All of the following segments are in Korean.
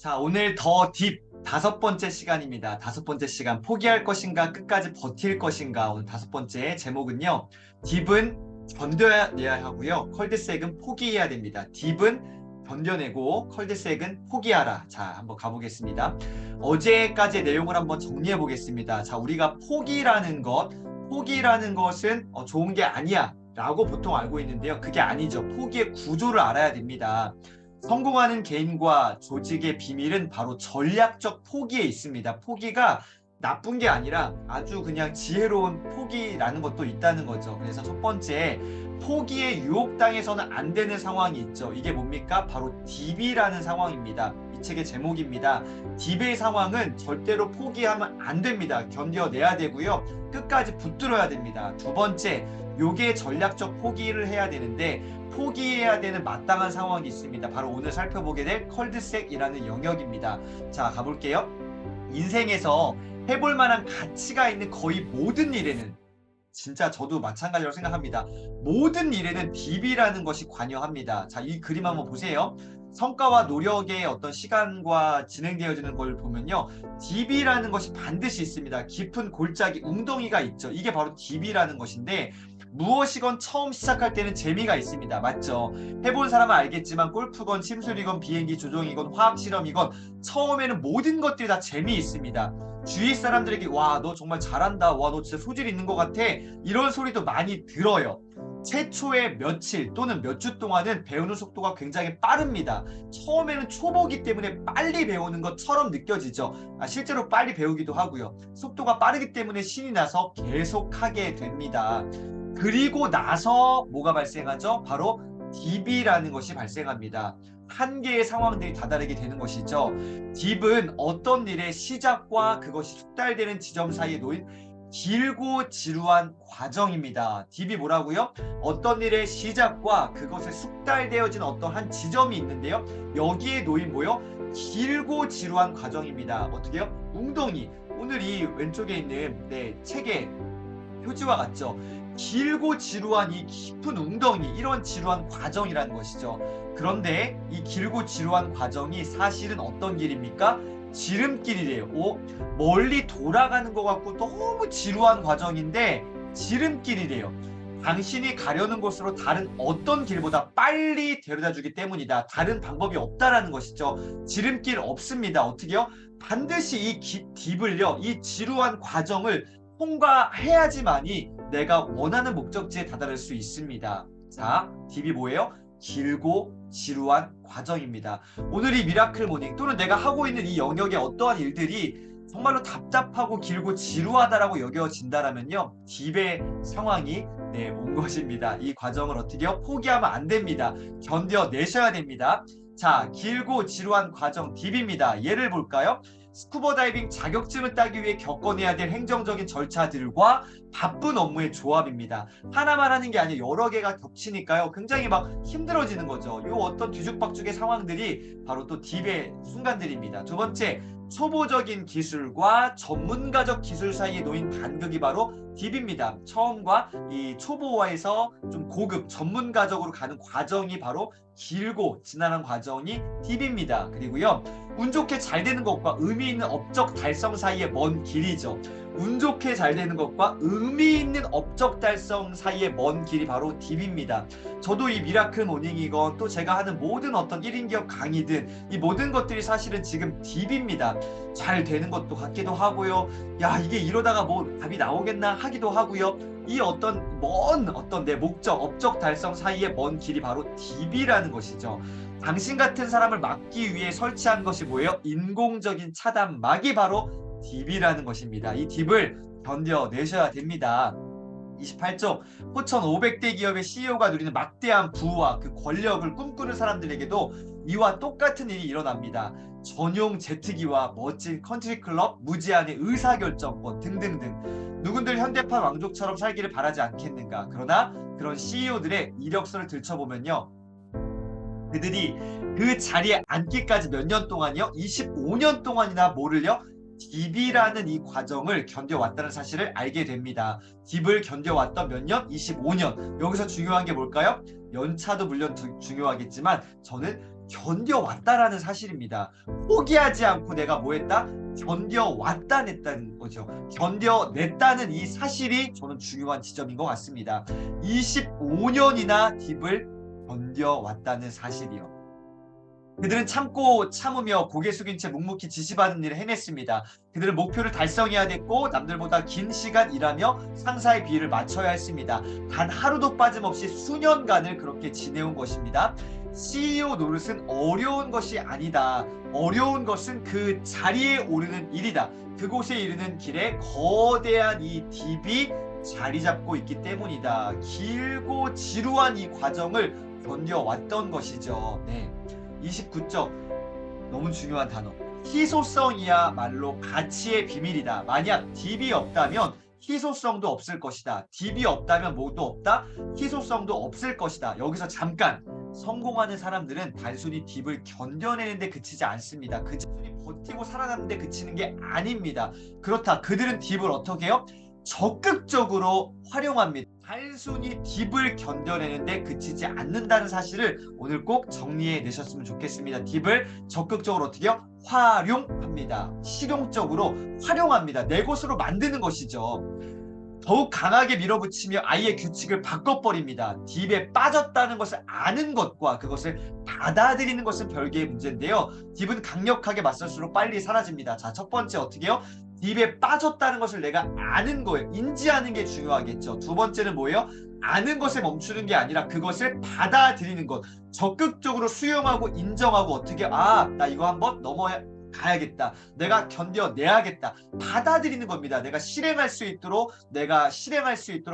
자, 오늘 더 딥 다섯 번째 시간입니다. 다섯 번째 시간 포기할 것인가 끝까지 버틸 것인가. 오늘 다섯 번째 제목은요. 딥은 견뎌내야 하고요. 컬드색은 포기해야 됩니다. 딥은 견뎌내고 컬드색은 포기하라. 자, 한번 가보겠습니다. 어제까지의 내용을 한번 정리해 보겠습니다. 자, 우리가 포기라는 것은 좋은 게 아니야 라고 보통 알고 있는데요. 그게 아니죠. 포기의 구조를 알아야 됩니다. 성공하는 개인과 조직의 비밀은 바로 전략적 포기에 있습니다. 포기가 나쁜 게 아니라 아주 그냥 지혜로운 포기라는 것도 있다는 거죠. 그래서 첫 번째, 포기에 유혹당해서는 안 되는 상황이 있죠. 이게 뭡니까? 바로 딥이라는 상황입니다. 이 책의 제목입니다. 딥의 상황은 절대로 포기하면 안 됩니다. 견뎌내야 되고요. 끝까지 붙들어야 됩니다. 두 번째, 요게 전략적 포기를 해야 되는데 포기해야 되는 마땅한 상황이 있습니다. 바로 오늘 살펴보게 될 컬드색이라는 영역입니다. 자, 가볼게요. 인생에서 해볼 만한 가치가 있는 거의 모든 일에는, 진짜 저도 마찬가지라고 생각합니다. 모든 일에는 딥이라는 것이 관여합니다. 자, 이 그림 한번 보세요. 성과와 노력의 어떤 시간과 진행되어지는 걸 보면요. 딥이라는 것이 반드시 있습니다. 깊은 골짜기, 웅덩이가 있죠. 이게 바로 딥이라는 것인데 무엇이건 처음 시작할 때는 재미가 있습니다. 맞죠? 해본 사람은 알겠지만 골프건 침술이건 비행기 조종이건 화학실험이건 처음에는 모든 것들이 다 재미있습니다. 주위 사람들에게 와, 너 정말 잘한다. 와, 너 진짜 소질 있는 것 같아. 이런 소리도 많이 들어요. 최초의 며칠 또는 몇 주 동안은 배우는 속도가 굉장히 빠릅니다. 처음에는 초보기 때문에 빨리 배우는 것처럼 느껴지죠. 실제로 빨리 배우기도 하고요. 속도가 빠르기 때문에 신이 나서 계속하게 됩니다. 그리고 나서 뭐가 발생하죠? 바로 딥이라는 것이 발생합니다. 한 개의 상황들이 다다르게 되는 것이죠. 딥은 어떤 일의 시작과 그것이 숙달되는 지점 사이에 놓인 길고 지루한 과정입니다. 딥이 뭐라고요? 어떤 일의 시작과 그것에 숙달되어진 어떤 한 지점이 있는데요. 여기에 놓인 뭐요? 길고 지루한 과정입니다. 어떻게요? 웅덩이. 오늘 이 왼쪽에 있는 책의 표지와 같죠. 길고 지루한 이 깊은 웅덩이, 이런 지루한 과정이라는 것이죠. 그런데 이 길고 지루한 과정이 사실은 어떤 길입니까? 지름길이래요. 멀리 돌아가는 것 같고 너무 지루한 과정인데 지름길이래요. 당신이 가려는 곳으로 다른 어떤 길보다 빨리 데려다 주기 때문이다. 다른 방법이 없다라는 것이죠. 지름길 없습니다. 어떻게요? 반드시 이 딥을요, 이 지루한 과정을 통과해야지만이 내가 원하는 목적지에 다다를 수 있습니다. 자, 딥이 뭐예요? 길고 지루한 과정입니다. 오늘 이 미라클 모닝 또는 내가 하고 있는 이 영역의 어떠한 일들이 정말로 답답하고 길고 지루하다라고 여겨진다라면요, 딥의 상황이 온 것입니다. 이 과정을 어떻게요? 포기하면 안 됩니다. 견뎌내셔야 됩니다. 자, 길고 지루한 과정 딥입니다. 예를 볼까요? 스쿠버 다이빙 자격증을 따기 위해 겪어내야 될 행정적인 절차들과 바쁜 업무의 조합입니다. 하나만 하는 게 아니라 여러 개가 겹치니까요. 굉장히 막 힘들어지는 거죠. 요 어떤 뒤죽박죽의 상황들이 바로 또 딥의 순간들입니다. 두 번째, 초보적인 기술과 전문가적 기술 사이에 놓인 간극이 바로 딥입니다. 처음과 이 초보화에서 좀 고급 전문가적으로 가는 과정이 바로 길고 지난한 과정이 딥입니다. 그리고요, 운 좋게 잘 되는 것과 의미 있는 업적 달성 사이의 먼 길이죠. 운 좋게 잘 되는 것과 의미 있는 업적 달성 사이의 먼 길이 바로 딥입니다. 저도 이 미라클 모닝이건 또 제가 하는 모든 어떤 1인 기업 강의든 이 모든 것들이 사실은 지금 딥입니다. 잘 되는 것도 같기도 하고요. 야, 이게 이러다가 뭐 답이 나오겠나 하기도 하고요. 이 어떤 먼 어떤 내 목적, 업적 달성 사이의 먼 길이 바로 딥이라는 것이죠. 당신 같은 사람을 막기 위해 설치한 것이 뭐예요? 인공적인 차단막이 바로 딥이라는 것입니다. 이 딥을 견뎌내셔야 됩니다. 28쪽, 포천 500대 기업의 CEO가 누리는 막대한 부와 그 권력을 꿈꾸는 사람들에게도 이와 똑같은 일이 일어납니다. 전용 제트기와 멋진 컨트리클럽, 무제한의 의사결정권 등등등. 누군들 현대판 왕족처럼 살기를 바라지 않겠는가. 그러나 그런 CEO들의 이력서를 들춰보면요, 그들이 그 자리에 앉기까지 몇 년 동안이요? 25년 동안이나 뭐를요? 딥이라는 이 과정을 견뎌왔다는 사실을 알게 됩니다. 딥을 견뎌왔던 몇 년? 25년. 여기서 중요한 게 뭘까요? 연차도 물론 중요하겠지만 저는 견뎌왔다라는 사실입니다. 포기하지 않고 내가 뭐 했다? 견뎌왔다는 거죠. 견뎌냈다는 이 사실이 저는 중요한 지점인 것 같습니다. 25년이나 딥을 견뎌왔다는 사실이요. 그들은 참고 참으며 고개 숙인 채 묵묵히 지시받은 일을 해냈습니다. 그들은 목표를 달성해야 됐고 남들보다 긴 시간 일하며 상사의 비위를 맞춰야 했습니다. 단 하루도 빠짐없이 수년간을 그렇게 지내온 것입니다. CEO 노릇은 어려운 것이 아니다. 어려운 것은 그 자리에 오르는 일이다. 그곳에 이르는 길에 거대한 이 딥이 자리 잡고 있기 때문이다. 길고 지루한 이 과정을 견뎌왔던 것이죠. 네. 29점 너무 중요한 단어. 희소성이야말로 가치의 비밀이다. 만약 딥이 없다면 희소성도 없을 것이다. 딥이 없다면 뭐도 없다? 희소성도 없을 것이다. 여기서 잠깐, 성공하는 사람들은 단순히 딥을 견뎌내는데 그치지 않습니다. 단순히 버티고 살아가는데 그치는 게 아닙니다. 그렇다. 그들은 딥을 어떻게 해요? 적극적으로 활용합니다. 단순히 딥을 견뎌내는데 그치지 않는다는 사실을 오늘 꼭 정리해 내셨으면 좋겠습니다. 딥을 적극적으로 어떻게 해요? 활용합니다. 실용적으로 활용합니다. 내 것으로 만드는 것이죠. 더욱 강하게 밀어붙이며 아예 규칙을 바꿔버립니다. 딥에 빠졌다는 것을 아는 것과 그것을 받아들이는 것은 별개의 문제인데요. 딥은 강력하게 맞설수록 빨리 사라집니다. 자, 첫 번째 어떻게 해요? 딥에 빠졌다는 것을 내가 아는 거예요. 인지하는 게 중요하겠죠. 두 번째는 뭐예요? 아는 것에 멈추는 게 아니라 그것을 받아들이는 것. 적극적으로 수용하고 인정하고 어떻게 나 이거 한번 가야겠다. 내가 견뎌내야겠다. 받아들이는 겁니다. 내가 실행할 수 있도록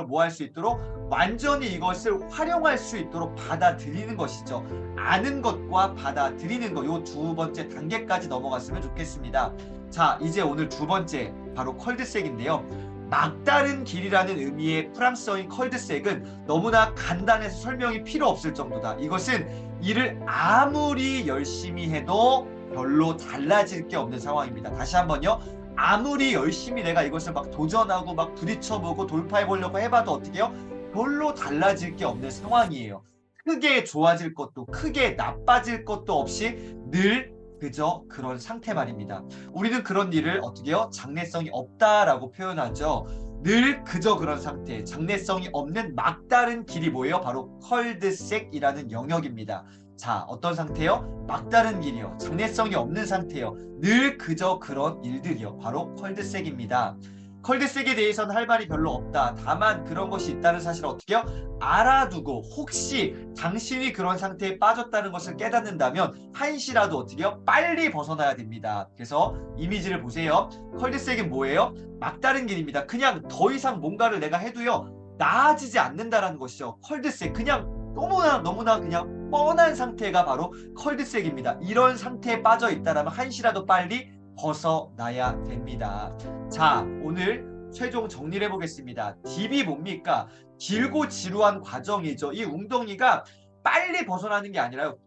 뭐 할 수 있도록 완전히 이것을 활용할 수 있도록 받아들이는 것이죠. 아는 것과 받아들이는 것, 요 두 번째 단계까지 넘어갔으면 좋겠습니다. 자, 이제 오늘 두 번째 바로 컬드색인데요. 막다른 길이라는 의미의 프랑스어인 컬드색은 너무나 간단해서 설명이 필요 없을 정도다. 이것은 일을 아무리 열심히 해도 별로 달라질 게 없는 상황입니다. 다시 한번요. 아무리 열심히 내가 이것을 막 도전하고 막 부딪혀보고 돌파해보려고 해봐도 어떻게 해요? 별로 달라질 게 없는 상황이에요. 크게 좋아질 것도 크게 나빠질 것도 없이 늘 그저 그런 상태 말입니다. 우리는 그런 일을 어떻게 해요? 장래성이 없다라고 표현하죠. 늘 그저 그런 상태, 장래성이 없는 막다른 길이 뭐예요? 바로 컬드색이라는 영역입니다. 자, 어떤 상태요? 막다른 길이요. 장래성이 없는 상태요. 늘 그저 그런 일들이요. 바로 컬드색입니다. 컬드색에 대해서는 할 말이 별로 없다. 다만 그런 것이 있다는 사실을 어떻게 해요? 알아두고 혹시 당신이 그런 상태에 빠졌다는 것을 깨닫는다면 한시라도 어떻게 해요? 빨리 벗어나야 됩니다. 그래서 이미지를 보세요. 컬드색은 뭐예요? 막다른 길입니다. 그냥 더 이상 뭔가를 내가 해도요. 나아지지 않는다라는 것이죠. 컬드색 그냥 너무나 그냥 뻔한 상태가 바로 컬드색입니다. 이런 상태에 빠져 있다라면 한시라도 빨리 벗어나야 됩니다. 자, 오늘 최종 정리를 해보겠습니다. 딥이 뭡니까? 길고 지루한 과정이죠. 이 웅덩이가 빨리 벗어나는 게 아니라요.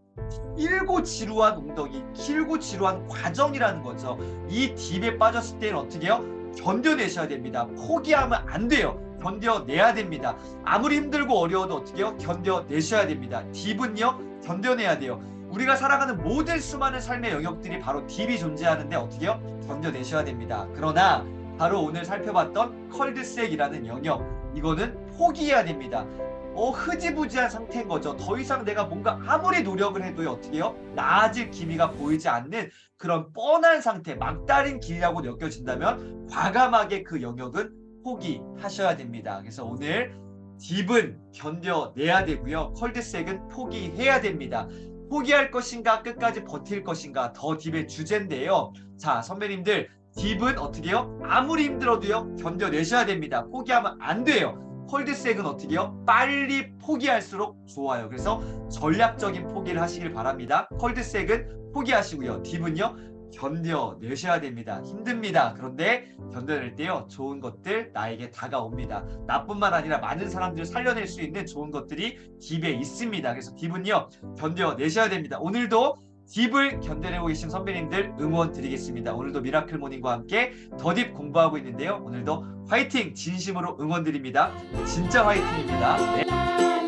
길고 지루한 웅덩이, 길고 지루한 과정이라는 거죠. 이 딥에 빠졌을 때는 어떻게 해요? 견뎌내셔야 됩니다. 포기하면 안 돼요. 견뎌내야 됩니다. 아무리 힘들고 어려워도 어떻게 해요? 견뎌내셔야 됩니다. 딥은요, 견뎌내야 돼요. 우리가 살아가는 모든 수많은 삶의 영역들이 바로 딥이 존재하는데 어떻게 해요? 견뎌내셔야 됩니다. 그러나 바로 오늘 살펴봤던 컬드색이라는 영역, 이거는 포기해야 됩니다. 흐지부지한 상태인 거죠. 더 이상 내가 뭔가 아무리 노력을 해도요, 어떻게 해요? 나아질 기미가 보이지 않는 그런 뻔한 상태, 막다른 길이라고 느껴진다면 과감하게 그 영역은 포기하셔야 됩니다. 그래서 오늘 딥은 견뎌내야 되고요. 컬드색은 포기해야 됩니다. 포기할 것인가 끝까지 버틸 것인가 더 딥의 주제인데요. 자, 선배님들 딥은 어떻게 해요? 아무리 힘들어도요. 견뎌내셔야 됩니다. 포기하면 안 돼요. 콜드색은 어떻게 해요? 빨리 포기할수록 좋아요. 그래서 전략적인 포기를 하시길 바랍니다. 콜드색은 포기하시고요. 딥은요. 견뎌내셔야 됩니다. 힘듭니다. 그런데 견뎌낼 때요. 좋은 것들 나에게 다가옵니다. 나뿐만 아니라 많은 사람들을 살려낼 수 있는 좋은 것들이 딥에 있습니다. 그래서 딥은요. 견뎌내셔야 됩니다. 오늘도 딥을 견뎌내고 계신 선배님들 응원 드리겠습니다. 오늘도 미라클 모닝과 함께 더 딥 공부하고 있는데요. 오늘도 화이팅! 진심으로 응원 드립니다. 진짜 화이팅입니다. 네.